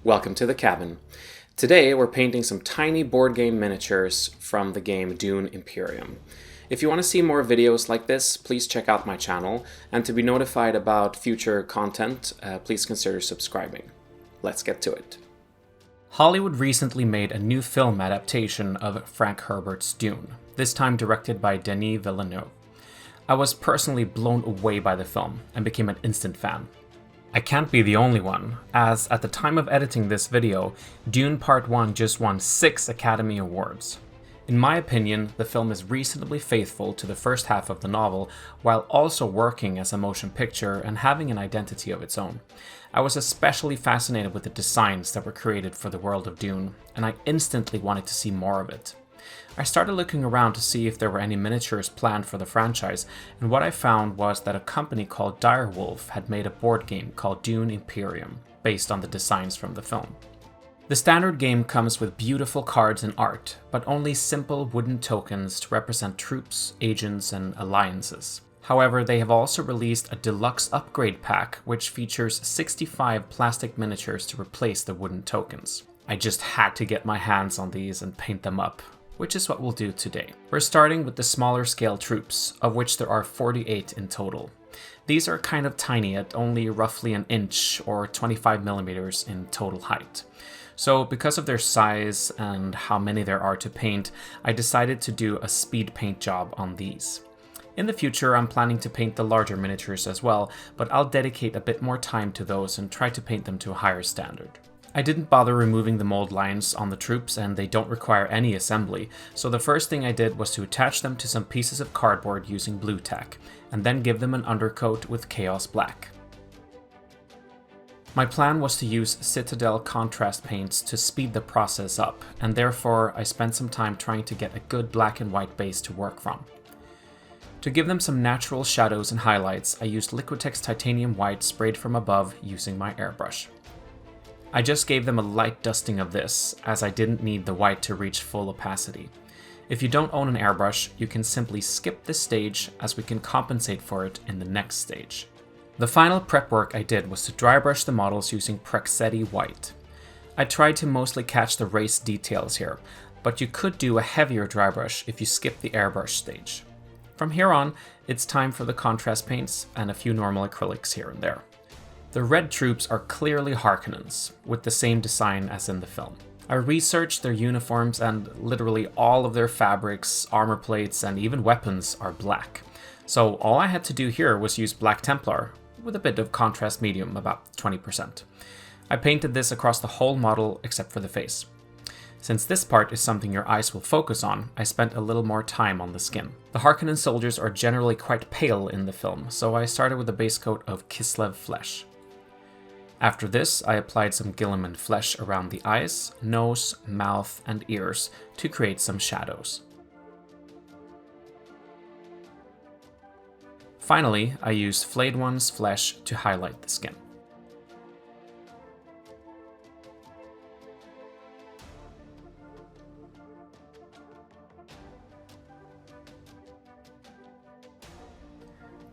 Welcome to the cabin. Today we're painting some tiny board game miniatures from the game Dune Imperium. If you want to see more videos like this, please check out my channel, and to be notified about future content, please consider subscribing. Let's get to it. Hollywood recently made a new film adaptation of Frank Herbert's Dune, this time directed by Denis Villeneuve. I was personally blown away by the film and became an instant fan. I can't be the only one, as at the time of editing this video, Dune Part 1 just won 6 Academy Awards. In my opinion, the film is reasonably faithful to the first half of the novel, while also working as a motion picture and having an identity of its own. I was especially fascinated with the designs that were created for the world of Dune, and I instantly wanted to see more of it. I started looking around to see if there were any miniatures planned for the franchise, and what I found was that a company called Direwolf had made a board game called Dune Imperium, based on the designs from the film. The standard game comes with beautiful cards and art, but only simple wooden tokens to represent troops, agents, and alliances. However, they have also released a deluxe upgrade pack, which features 65 plastic miniatures to replace the wooden tokens. I just had to get my hands on these and paint them up, which is what we'll do today. We're starting with the smaller scale troops, of which there are 48 in total. These are kind of tiny at only roughly an inch or 25 millimeters in total height. So because of their size and how many there are to paint, I decided to do a speed paint job on these. In the future, I'm planning to paint the larger miniatures as well, but I'll dedicate a bit more time to those and try to paint them to a higher standard. I didn't bother removing the mold lines on the troops, and they don't require any assembly, so the first thing I did was to attach them to some pieces of cardboard using blue tack, and then give them an undercoat with Chaos Black. My plan was to use Citadel contrast paints to speed the process up, and therefore I spent some time trying to get a good black and white base to work from. To give them some natural shadows and highlights, I used Liquitex Titanium White sprayed from above using my airbrush. I just gave them a light dusting of this, as I didn't need the white to reach full opacity. If you don't own an airbrush, you can simply skip this stage, as we can compensate for it in the next stage. The final prep work I did was to dry brush the models using Praxetti White. I tried to mostly catch the race details here, but you could do a heavier dry brush if you skip the airbrush stage. From here on, it's time for the contrast paints and a few normal acrylics here and there. The red troops are clearly Harkonnens, with the same design as in the film. I researched their uniforms, and literally all of their fabrics, armor plates, and even weapons are black. So all I had to do here was use Black Templar, with a bit of contrast medium, about 20%. I painted this across the whole model except for the face. Since this part is something your eyes will focus on, I spent a little more time on the skin. The Harkonnen soldiers are generally quite pale in the film, so I started with a base coat of Kislev flesh. After this, I applied some Guilliman flesh around the eyes, nose, mouth, and ears to create some shadows. Finally, I used Flayed One's flesh to highlight the skin.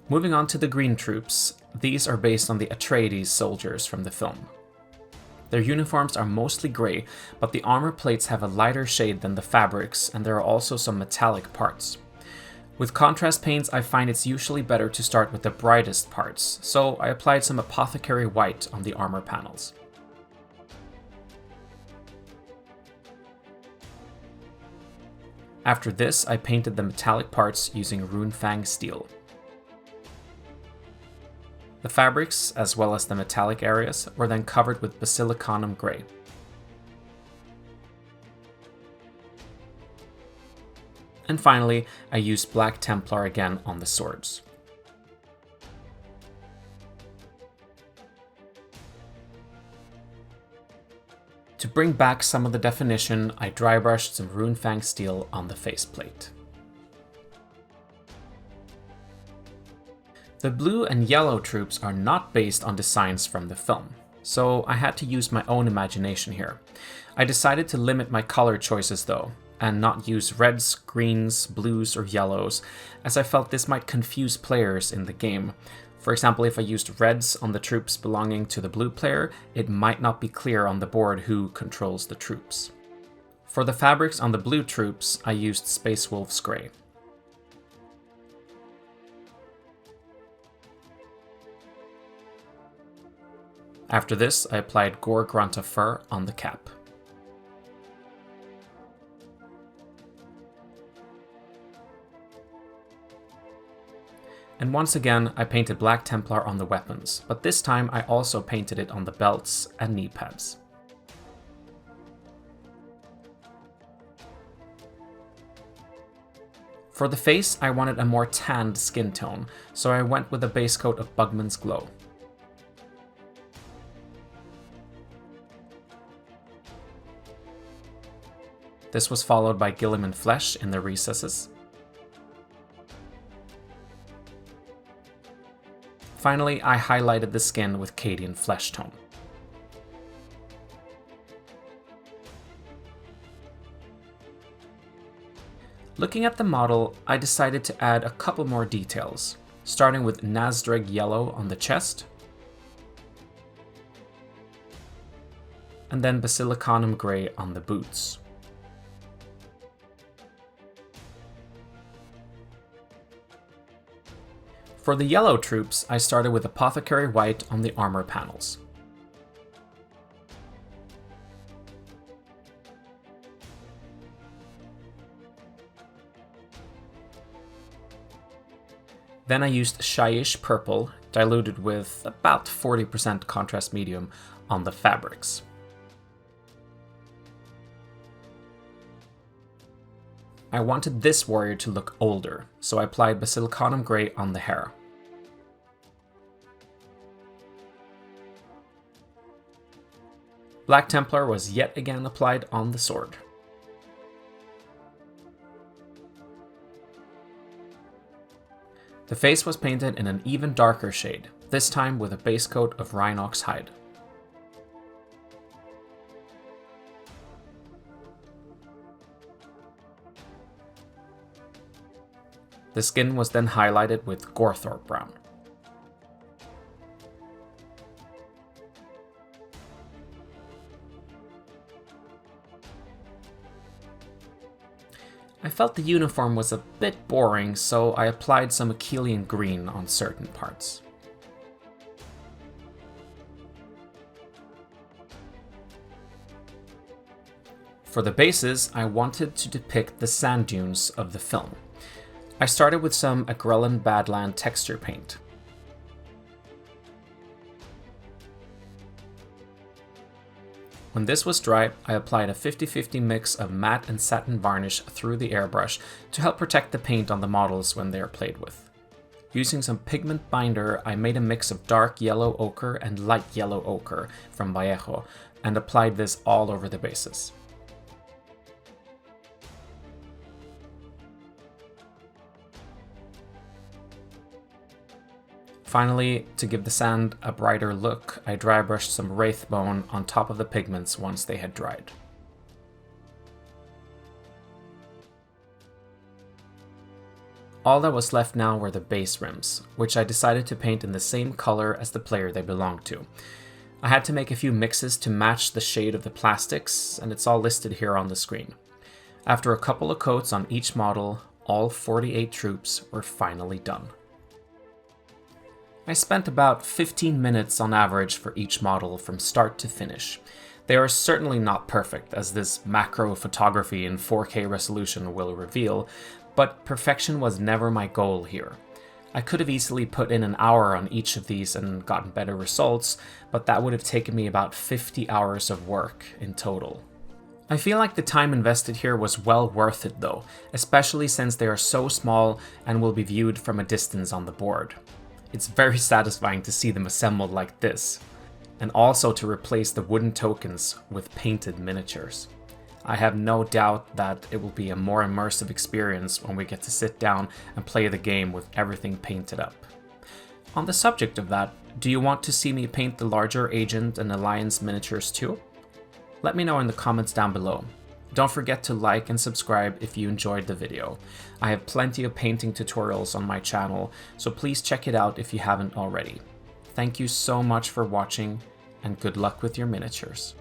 Moving on to the green troops, these are based on the Atreides soldiers from the film. Their uniforms are mostly grey, but the armor plates have a lighter shade than the fabrics, and there are also some metallic parts. With contrast paints, I find it's usually better to start with the brightest parts, so I applied some Apothecary White on the armor panels. After this, I painted the metallic parts using Runefang Steel. The fabrics, as well as the metallic areas, were then covered with Basilicanum Grey. And finally, I used Black Templar again on the swords. To bring back some of the definition, I dry brushed some Runefang Steel on the faceplate. The blue and yellow troops are not based on designs from the film, so I had to use my own imagination here. I decided to limit my color choices though, and not use reds, greens, blues, or yellows, as I felt this might confuse players in the game. For example, if I used reds on the troops belonging to the blue player, it might not be clear on the board who controls the troops. For the fabrics on the blue troops, I used Space Wolf's Grey. After this, I applied Gore Grunta Fur on the cap. And once again, I painted Black Templar on the weapons, but this time I also painted it on the belts and knee pads. For the face, I wanted a more tanned skin tone, so I went with a base coat of Bugman's Glow. This was followed by Gilliman Flesh in the recesses. Finally, I highlighted the skin with Cadian Flesh Tone. Looking at the model, I decided to add a couple more details, starting with Nazdreg Yellow on the chest, and then Basilicanum Grey on the boots. For the yellow troops, I started with Apothecary White on the armor panels. Then I used Shyish Purple, diluted with about 40% contrast medium on the fabrics. I wanted this warrior to look older, so I applied Basilicanum Grey on the hair. Black Templar was yet again applied on the sword. The face was painted in an even darker shade, this time with a base coat of Rhinox hide. The skin was then highlighted with Gorthorpe Brown. I felt the uniform was a bit boring, so I applied some Achillean green on certain parts. For the bases, I wanted to depict the sand dunes of the film. I started with some Agrellan Badland texture paint. When this was dry, I applied a 50-50 mix of matte and satin varnish through the airbrush to help protect the paint on the models when they are played with. Using some pigment binder, I made a mix of dark yellow ochre and light yellow ochre from Vallejo and applied this all over the bases. Finally, to give the sand a brighter look, I dry brushed some Wraithbone on top of the pigments once they had dried. All that was left now were the base rims, which I decided to paint in the same color as the player they belonged to. I had to make a few mixes to match the shade of the plastics, and it's all listed here on the screen. After a couple of coats on each model, all 48 troops were finally done. I spent about 15 minutes on average for each model from start to finish. They are certainly not perfect, as this macro photography in 4K resolution will reveal, but perfection was never my goal here. I could have easily put in an hour on each of these and gotten better results, but that would have taken me about 50 hours of work in total. I feel like the time invested here was well worth it though, especially since they are so small and will be viewed from a distance on the board. It's very satisfying to see them assembled like this, and also to replace the wooden tokens with painted miniatures. I have no doubt that it will be a more immersive experience when we get to sit down and play the game with everything painted up. On the subject of that, do you want to see me paint the larger Agent and Alliance miniatures too? Let me know in the comments down below. Don't forget to like and subscribe if you enjoyed the video. I have plenty of painting tutorials on my channel, so please check it out if you haven't already. Thank you so much for watching, and good luck with your miniatures.